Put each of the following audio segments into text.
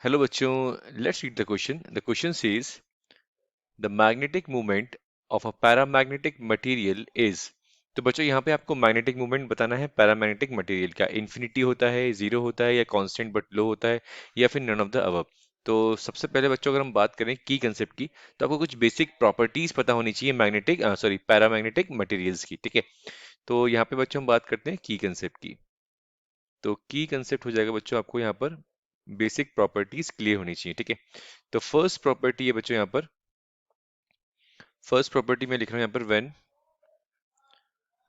Hello बच्चों, let's read the question. The question says the magnetic movement of a paramagnetic material is. तो बच्चों यहाँ पे आपको मैग्नेटिक मूवमेंट बताना है पैरामैग्नेटिक मटेरियल का। इन्फिनिटी होता है, जीरो होता है, या कांस्टेंट बट लो होता है, या फिर नन ऑफ द अबव। तो सबसे पहले बच्चों अगर हम बात करें की कंसेप्ट की, तो आपको कुछ बेसिक प्रॉपर्टीज पता होनी चाहिए मैग्नेटिक पैरामैग्नेटिक मटेरियल्स की। ठीक है, तो यहाँ पे बच्चों हम बात करते हैं की कंसेप्ट की। तो की कंसेप्ट हो जाएगा बच्चों आपको यहाँ पर बेसिक प्रॉपर्टीज क्लियर होनी चाहिए। ठीक है, तो फर्स्ट प्रॉपर्टी है बच्चों यहाँ पर, फर्स्ट प्रॉपर्टी में लिख रहा हूँ यहाँ पर, when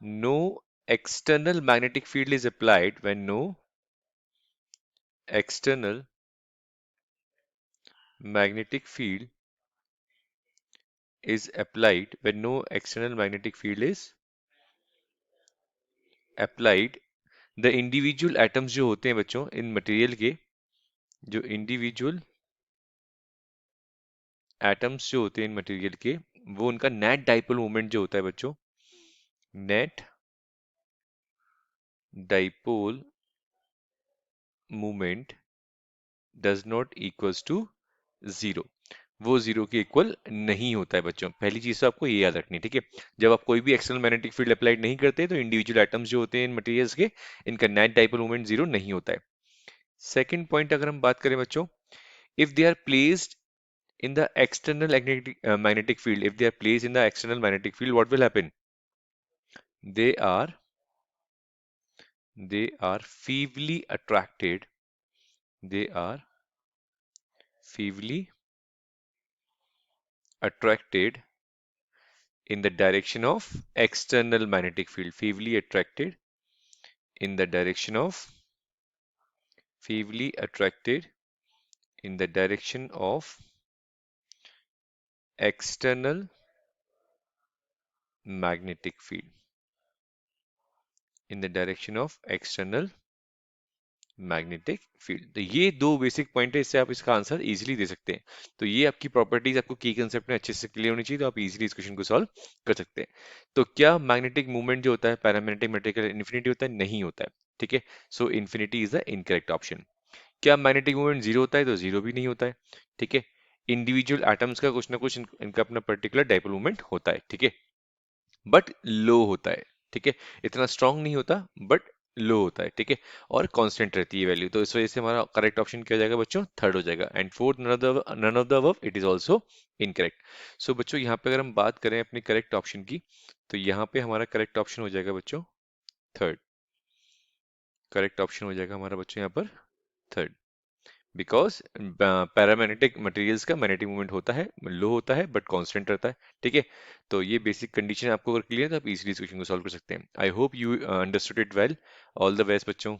no external magnetic field is applied, when no external magnetic field is applied, when no external magnetic field is applied, the individual atoms जो होते हैं बच्चों इन मटेरियल के, जो इंडिविजुअल एटम्स जो होते हैं इन मटेरियल के, वो उनका नेट डाइपोल मोमेंट जो होता है बच्चों, net dipole moment does not equals to zero. वो जीरो के इक्वल नहीं होता है बच्चों। पहली चीज तो आपको ये याद रखनी है। ठीक है, जब आप कोई भी एक्सटर्नल मैग्नेटिक फील्ड अप्लाइड नहीं करते तो इंडिविजुअल एटम्स जो होते हैं इन मटेरियल्स के, इनका नेट डाइपोल मोमेंट जीरो नहीं होता है। सेकंड पॉइंट अगर हम बात करें बच्चों, if they are placed in the external magnetic field, if they are placed in the external magnetic field, what will happen? they are they are feebly attracted, they are feebly attracted in the direction of external magnetic field, feebly attracted in the direction of feebly attracted in the direction of external magnetic field, in the direction of external magnetic field. तो ये दो basic point है, इससे आप इसका answer easily दे सकते हैं। तो ये आपकी प्रॉपर्टीज आपको की कंसेप्ट में अच्छे से क्लियर होनी चाहिए, तो आप इजीली इस क्वेश्चन को सॉल्व कर सकते हैं। तो क्या मैग्नेटिक मूवमेंट जो होता है पैरामैग्नेटिक मटेरियल इन्फिनिटी होता है? नहीं होता है। ठीक है, so infinity is the incorrect option. क्या मैग्नेटिक मूवमेंट जीरो होता है? तो जीरो भी नहीं होता है। ठीक है, इंडिविजुअल एटम्स का कुछ ना कुछ इनका अपना पर्टिकुलर डाइपोल मूवमेंट होता है। ठीक है, बट लो होता है। ठीक है, इतना स्ट्रांग नहीं होता, बट लो होता है। ठीक है, और कांस्टेंट रहती है वैल्यू। तो इस वजह से हमारा करेक्ट ऑप्शन क्या हो जाएगा बच्चों? थर्ड हो जाएगा। And fourth, none of the above, it is also incorrect. So बच्चों यहाँ पे अगर हम बात करें अपने करेक्ट ऑप्शन की, तो यहाँ पे हमारा करेक्ट ऑप्शन हो जाएगा बच्चों थर्ड। करेक्ट ऑप्शन हो जाएगा हमारा बच्चों यहाँ पर थर्ड, बिकॉज पैरामैग्नेटिक मटेरियल्स का मैग्नेटिक मूवमेंट होता है, लो होता है, बट कांस्टेंट रहता है। ठीक है, तो ये बेसिक कंडीशन आपको अगर क्लियर है तो आप इजीली इस क्वेश्चन को सॉल्व कर सकते हैं। I hope you understood it well. All the best बच्चों।